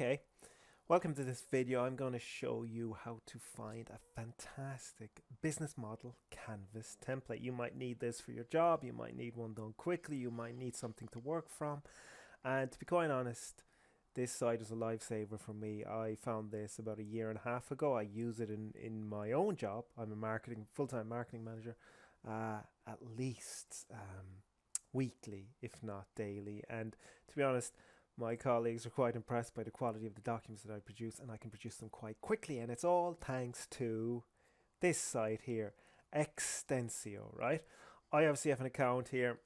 Okay, welcome to this video. I'm going to show you how to find a fantastic business model canvas template. You might need this for your job, you might need one done quickly, you might need something to work from. And to be quite honest, this site is a lifesaver for me. I found this about a year and a half ago. I use it in my own job. I'm a full-time marketing manager, at least weekly, if not daily. And to be honest, my colleagues are quite impressed by the quality of the documents that I produce, and I can produce them quite quickly. And it's all thanks to this site here, Extensio, right? I obviously have an account here.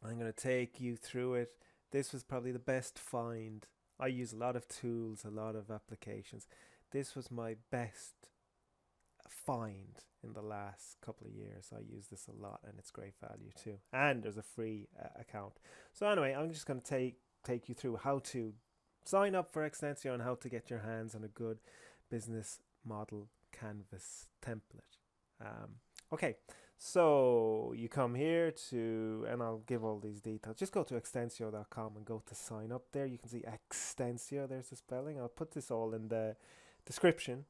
I'm going to take you through it. This was probably the best find. I use a lot of tools, a lot of applications. This was my best find in the last couple of years. I use this a lot and it's great value too. And there's a free account. So anyway, I'm just going to take you through how to sign up for Xtensio and how to get your hands on a good business model canvas template. Okay, so you come here to, and I'll give all these details. Just go to extensio.com and go to sign up there. You can see Extensio, there's the spelling. I'll put this all in the description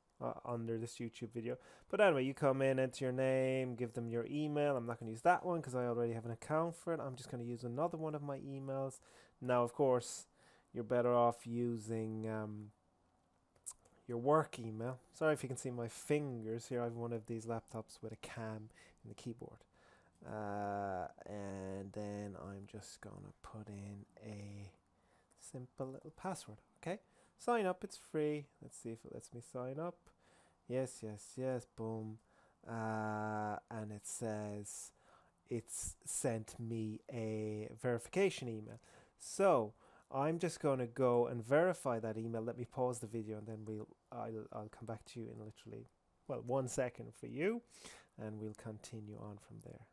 under this YouTube video. But anyway, you come in, enter your name, give them your email. I'm not going to use that one because I already have an account for it. I'm just going to use another one of my emails. Now, of course, you're better off using your work email. Sorry if you can see my fingers here. I have one of these laptops with a cam in the keyboard. And then I'm just going to put in a simple little password. Okay, sign up, it's free. Let's see if it lets me sign up. Yes, yes, yes, boom. And it says it's sent me a verification email. So I'm just going to go and verify that email. Let me pause the video and then I'll come back to you in literally, well, 1 second for you, and we'll continue on from there.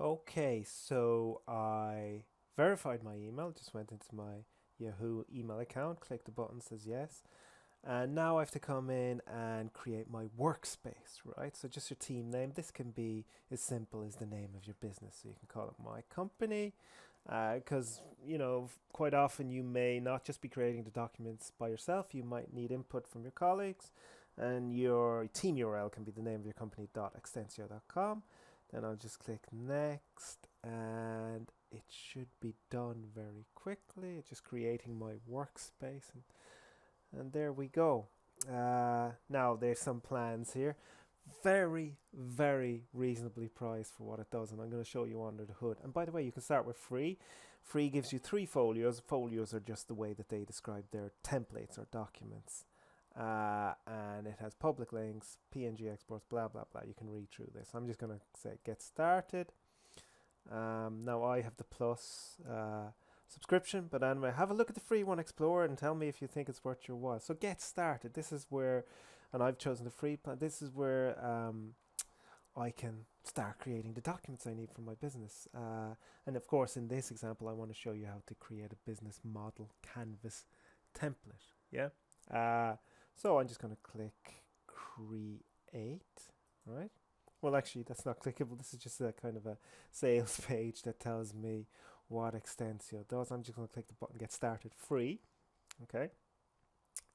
Okay, so I verified my email, just went into my Yahoo email account, click the button, says yes. And now I have to come in and create my workspace, right? So just your team name. This can be as simple as the name of your business. So you can call it my company, because, quite often you may not just be creating the documents by yourself. You might need input from your colleagues, and your team URL can be the name of your company.extensio.com. Then I'll just click next, and it should be done very quickly. It's just creating my workspace, and there we go. Now there's some plans here. Very, very reasonably priced for what it does, and I'm going to show you under the hood. And by the way, you can start with free. Free gives you 3 folios. Folios are just the way that they describe their templates or documents. And it has public links, PNG exports, blah, blah, blah. You can read through this. I'm just going to say get started. Now I have the plus subscription, but anyway, have a look at the free one, explore it, and tell me if you think it's worth your while. So get started. This is where, and I've chosen the free plan, this is where I can start creating the documents I need for my business. And of course, in this example, I want to show you how to create a business model canvas template. Yeah. So I'm just going to click create, right? Well, actually, that's not clickable. This is just a kind of a sales page that tells me what Extensio does. I'm just going to click the button, get started, free. Okay.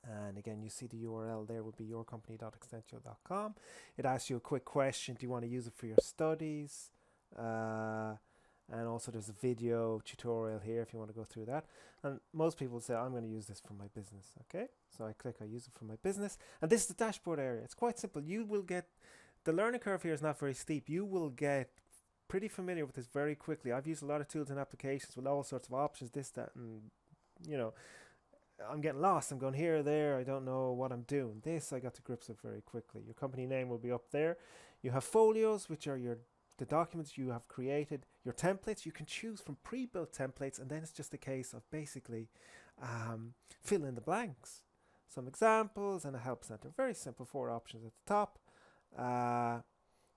And again, you see the URL there will be yourcompany.extensio.com. It asks you a quick question. Do you want to use it for your studies? And also there's a video tutorial here if you want to go through that. And most people say, I'm going to use this for my business. Okay. So I click, I use it for my business. And this is the dashboard area. It's quite simple. You will get, the learning curve here is not very steep. You will get pretty familiar with this very quickly. I've used a lot of tools and applications with all sorts of options, this, that, and I'm getting lost. I'm going here, there. I don't know what I'm doing. This I got to grips with very quickly. Your company name will be up there. You have folios, which are the documents you have created. Your templates, you can choose from pre-built templates, and then it's just a case of basically fill in the blanks. Some examples and a help center. Very simple, 4 options at the top.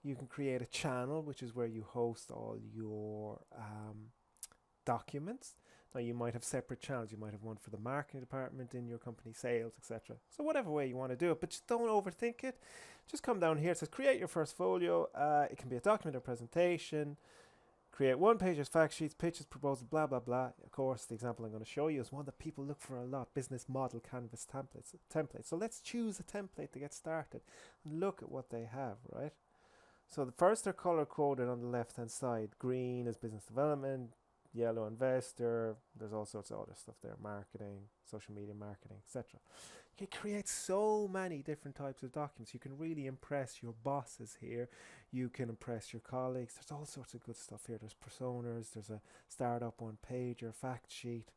You can create a channel, which is where you host all your documents. Now you might have separate channels. You might have one for the marketing department in your company, sales, etc. So whatever way you want to do it, but just don't overthink it. Just come down here. It says create your first folio. It can be a document or presentation. Create one pages, fact sheets, pitches, proposals, blah, blah, blah. Of course, the example I'm going to show you is one that people look for a lot, business model canvas templates. So let's choose a template to get started and look at what they have, right? So the first are color coded on the left hand side. Green is business development, yellow investor. There's all sorts of other stuff there, marketing, social media marketing, etc. You can create so many different types of documents. You can really impress your bosses here. You can impress your colleagues. There's all sorts of good stuff here. There's personas. There's a startup one pager, fact sheet,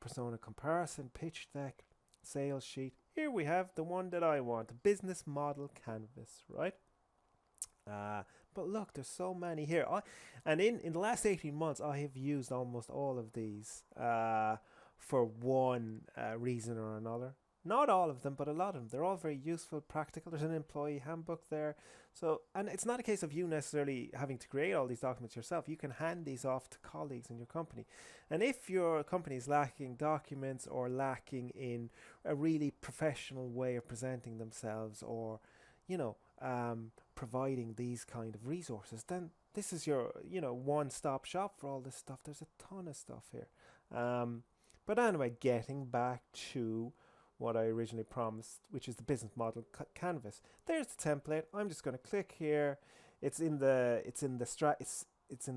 persona comparison, pitch deck, sales sheet. Here we have the one that I want, a business model canvas, right? But look, there's so many here. In the last 18 months, I have used almost all of these for one reason or another. Not all of them, but a lot of them. They're all very useful, practical. There's an employee handbook there. So, and it's not a case of you necessarily having to create all these documents yourself. You can hand these off to colleagues in your company. And if your company is lacking documents or lacking in a really professional way of presenting themselves, or, providing these kind of resources, then this is your, one-stop shop for all this stuff. There's a ton of stuff here. But anyway, getting back to what I originally promised, which is the business model canvas. There's the template. I'm just going to click here. It's in the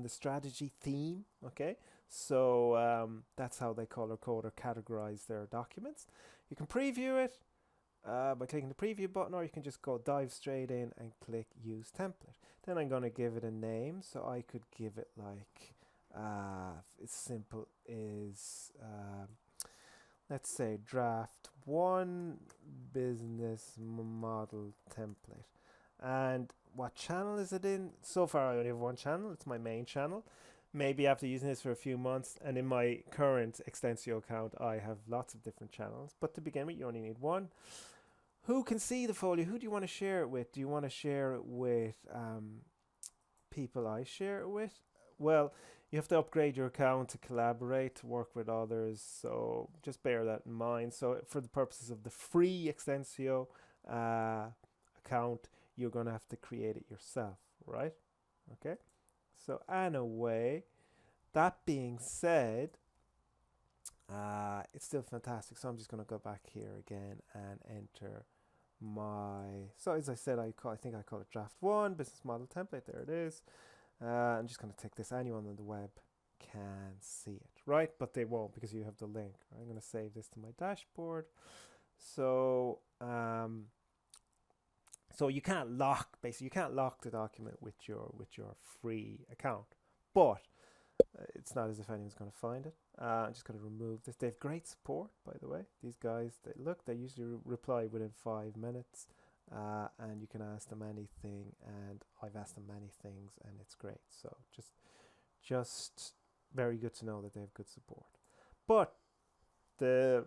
strategy theme. Okay, so that's how they color code or categorize their documents. You can preview it by clicking the preview button, or you can just dive straight in and click use template. Then I'm going to give it a name, so I could give it like as simple as let's say draft 1 business model template. And what channel is it in? So far I only have one channel. It's my main channel. Maybe after using this for a few months, and in my current Extensio account I have lots of different channels, but to begin with you only need one. Who can see the folio? Who do you want to share it with? Do you want to share it with people I share it with? Well, you have to upgrade your account to collaborate, to work with others, so just bear that in mind. So for the purposes of the free Extensio account, you're going to have to create it yourself, right? Okay, so anyway, that being said, it's still fantastic. So I'm just going to go back here again and enter so as I said, I think I call it draft 1 business model template. There it is. I'm just going to take this. Anyone on the web can see it, right? But they won't, because you have the link. I'm going to save this to my dashboard. So so you can't lock the document with your free account, but it's not as if anyone's going to find it. I'm just going to remove this. They have great support, by the way. These guys, they usually reply within 5 minutes. And you can ask them anything, and I've asked them many things, and it's great. So just very good to know that they have good support. But the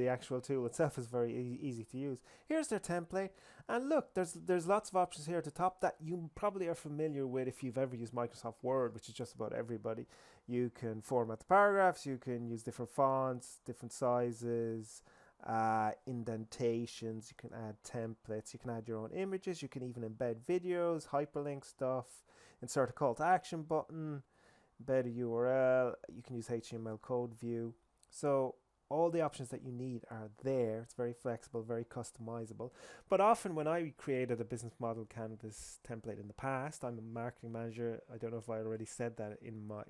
actual tool itself is very easy to use. Here's their template, and look, there's lots of options here at the top that you probably are familiar with if you've ever used Microsoft Word, which is just about everybody. You can format the paragraphs, you can use different fonts, different sizes, indentations, you can add templates, you can add your own images, you can even embed videos, hyperlink stuff, insert a call to action button, embed a URL, you can use HTML code view. So all the options that you need are there. It's very flexible, very customizable. But often when I created a business model canvas template in the past, I'm a marketing manager. I don't know if I already said that in my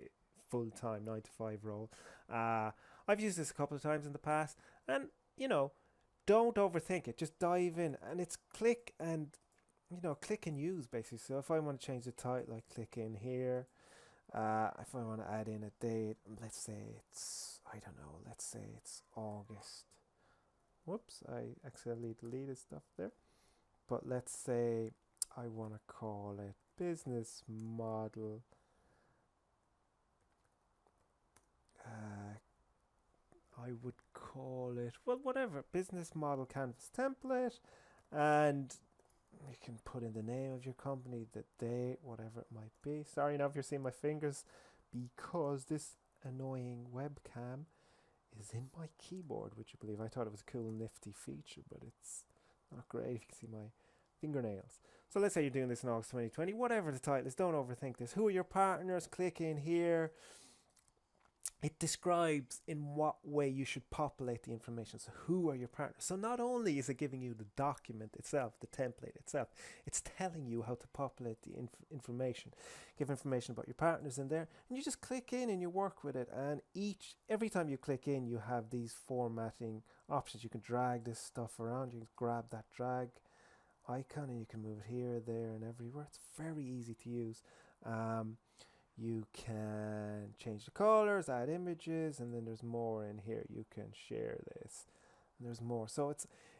full-time 9-to-5 role. I've used this a couple of times in the past, and don't overthink it. Just dive in, and it's click and use basically. So if I want to change the title, I click in here. If I want to add in a date, let's say it's August. Whoops, I accidentally deleted stuff there. But let's say I want to call it business model I would call it, well, whatever, business model canvas template, and you can put in the name of your company, the date, whatever it might be. Sorry now if you're seeing my fingers, because this annoying webcam is in my keyboard, would you believe? I thought it was a cool nifty feature, but it's not great if you can see my fingernails. So let's say you're doing this in August 2020, whatever the title is, don't overthink this. Who are your partners? Click in here. It describes in what way you should populate the information. So who are your partners? So not only is it giving you the document itself, the template itself, it's telling you how to populate the information. Give information about your partners in there, and you just click in and you work with it. And every time you click in, you have these formatting options. You can drag this stuff around. You can grab that drag icon and you can move it here, there, and everywhere. It's very easy to use. You can change the colors, add images, and then there's more in here. You can share this, and there's more. So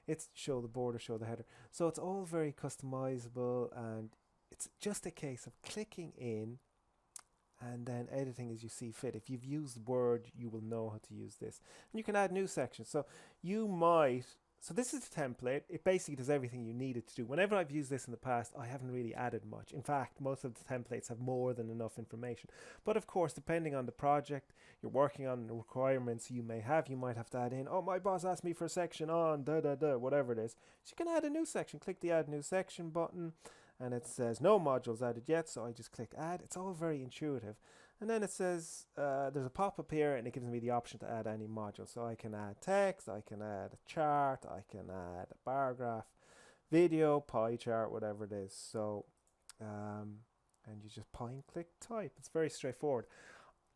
it's show the border, show the header. So it's all very customizable, and it's just a case of clicking in and then editing as you see fit. If you've used Word, you will know how to use this. And you can add new sections. So this is the template. It basically does everything you need it to do. Whenever I've used this in the past, I haven't really added much. In fact, most of the templates have more than enough information. But of course, depending on the project you're working on, the requirements you may have, you might have to add in, oh, my boss asked me for a section on whatever it is. So you can add a new section. Click the Add New Section button, and it says no modules added yet, so I just click Add. It's all very intuitive. And then it says there's a pop-up here, and it gives me the option to add any module. So I can add text, I can add a chart, I can add a bar graph, video, pie chart, whatever it is. So, and you just point, click, type. It's very straightforward.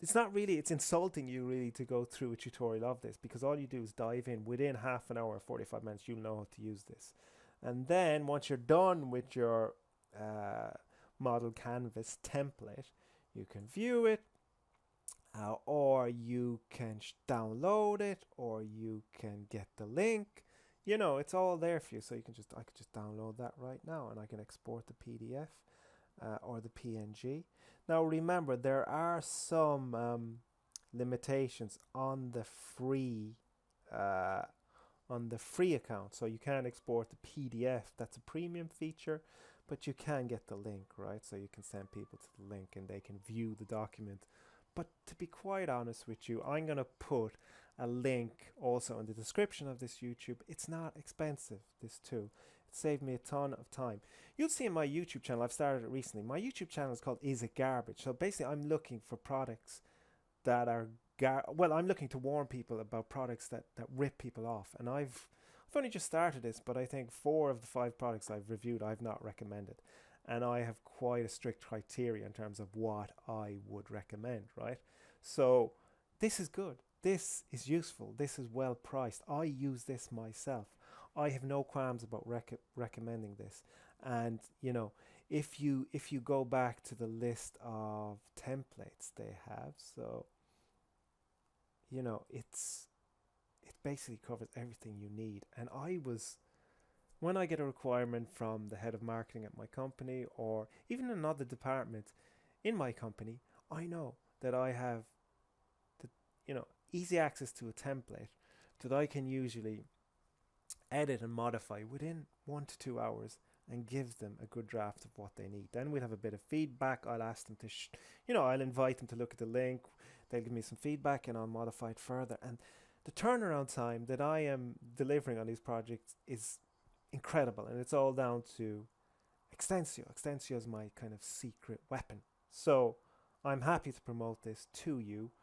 It's insulting you really to go through a tutorial of this, because all you do is dive in. Within half an hour, 45 minutes, you'll know how to use this. And then once you're done with your model canvas template, you can view it, or you can download it, or you can get the link. You know, it's all there for you. So I could just download that right now, and I can export the PDF or the PNG. Now remember, there are some limitations on the free account. So you can't export the PDF. That's a premium feature. But you can get the link, right? So you can send people to the link and they can view the document. But to be quite honest with you, I'm going to put a link also in the description of this YouTube. It's not expensive, this too. It saved me a ton of time. You'll see in my YouTube channel, I've started it recently. My YouTube channel is called Is It Garbage? So basically I'm looking for products that are I'm looking to warn people about products that rip people off. And I've only just started this, but I think 4 of the 5 products I've reviewed I've not recommended, and I have quite a strict criteria in terms of what I would recommend, right? So this is good, this is useful, this is well priced. I use this myself. I have no qualms about recommending this. And you know, if you go back to the list of templates they have, so you know, it basically covers everything you need. And when I get a requirement from the head of marketing at my company, or even another department in my company, I know that I have easy access to a template that I can usually edit and modify within 1 to 2 hours and give them a good draft of what they need. Then we'll have a bit of feedback. I'll ask them to, I'll invite them to look at the link. They'll give me some feedback and I'll modify it further. And the turnaround time that I am delivering on these projects is incredible, and it's all down to Xtensio. Extensio is my kind of secret weapon. So I'm happy to promote this to you.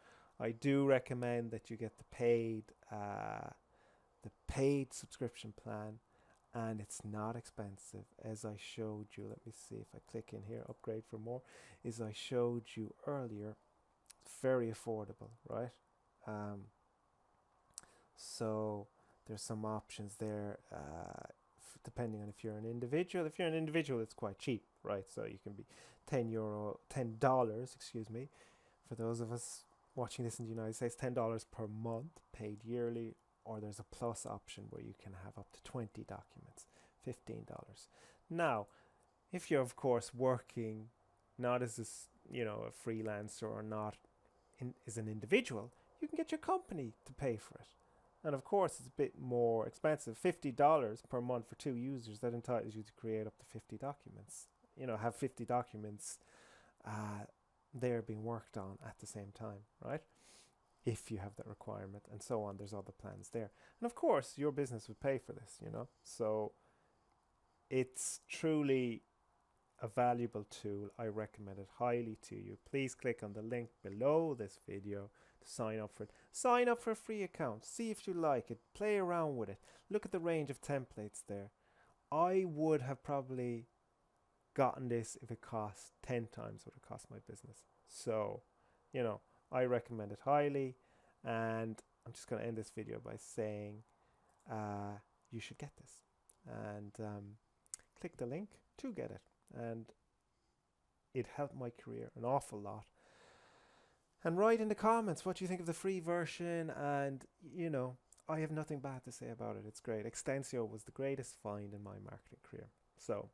I do recommend that you get the paid subscription plan, and it's not expensive, as I showed you. Let me see if I click in here, upgrade for more, as I showed you earlier. It's very affordable, right? So there's some options there, depending on if you're an individual. If you're an individual, it's quite cheap, right? So you can be $10, excuse me, for those of us watching this in the United States, $10 per month, paid yearly. Or there's a plus option where you can have up to 20 documents, $15. Now, if you're of course working not as a freelancer, or not as an individual, you can get your company to pay for it. And of course, it's a bit more expensive. $50 per month for 2 users, that entitles you to create up to 50 documents. Have 50 documents they're being worked on at the same time, right? If you have that requirement, and so on. There's other plans there. And of course, your business would pay for this, So it's truly a valuable tool. I recommend it highly to you. Please click on the link below this video to sign up for it. Sign up for a free account. See if you like it. Play around with it. Look at the range of templates there. I would have probably gotten this if it cost 10 times what it cost my business. So, you know, I recommend it highly. And I'm just going to end this video by saying you should get this. And click the link to get it. And it helped my career an awful lot. And write in the comments what you think of the free version. And, you know, I have nothing bad to say about it. It's great. Extensio was the greatest find in my marketing career. So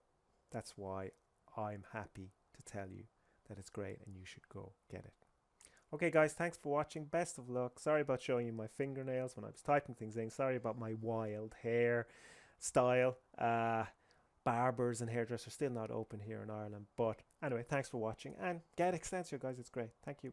that's why I'm happy to tell you that it's great and you should go get it. Okay, guys, thanks for watching. Best of luck. Sorry about showing you my fingernails when I was typing things in. Sorry about my wild hair style. Barbers and hairdressers still not open here in Ireland. But anyway, thanks for watching. And get Extensio, guys. It's great. Thank you.